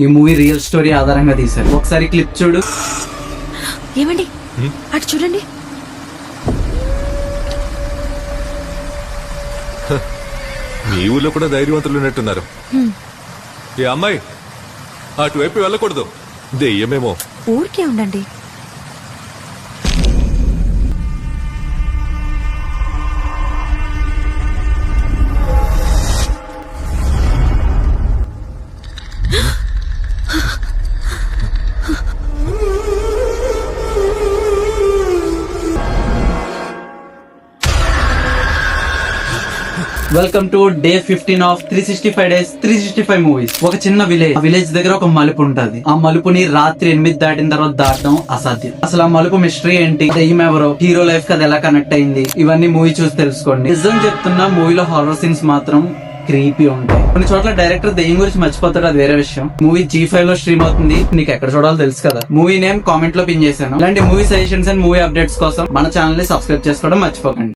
ఈ movie real story ఆధారంగా తీశారు. ఒకసారి క్లిప్ చూడు. ఏమండి అటు చూడండి. మీ ఊళ్ళో కూడా ధైర్యవంతులు ఉన్నట్టున్నారు. ఏ అమ్మాయి అటువైపు వెళ్ళకూడదు, దెయ్యమేమో. ఊరికే ఉండండి. Welcome to day 15 of 365 days 365 movies. ఒక చిన్న విలేజ్ దగ్గర ఒక మలుపు ఉంటది. ఆ మలుపుని రాత్రి 8 దాటిన తర్వాత దాటడం అసాధ్యం. అసలు ఆ మలుపు మిస్టరీ ఏంటి, దెయ్యం ఎవరో, హీరో లైఫ్ కి అది ఎలా కనెక్ట్ అయింది, ఇవన్నీ మూవీ చూసి తెలుసుకోండి. నిజం చెప్తున్నా, మూవీలో హారర్ సీన్స్ మాత్రం క్రీపీ ఉంటాయి. కొన్ని చోట్ల డైరెక్టర్ దెయ్యం గురించి మర్చిపోతాడు, అది వేరే విషయం. మూవీ G5 లో స్ట్రీమ్ అవుతుంది. నీకు ఎక్కడ చూడాలో తెలుసు కదా. మూవీ నేమ్ కామెంట్ లో పిన్ చేశాను. ఇలాంటి movie suggestions and movie updates కోసం మన ఛానల్ ని సబ్స్క్రైబ్ చేసుకోవడం మర్చిపోకండి.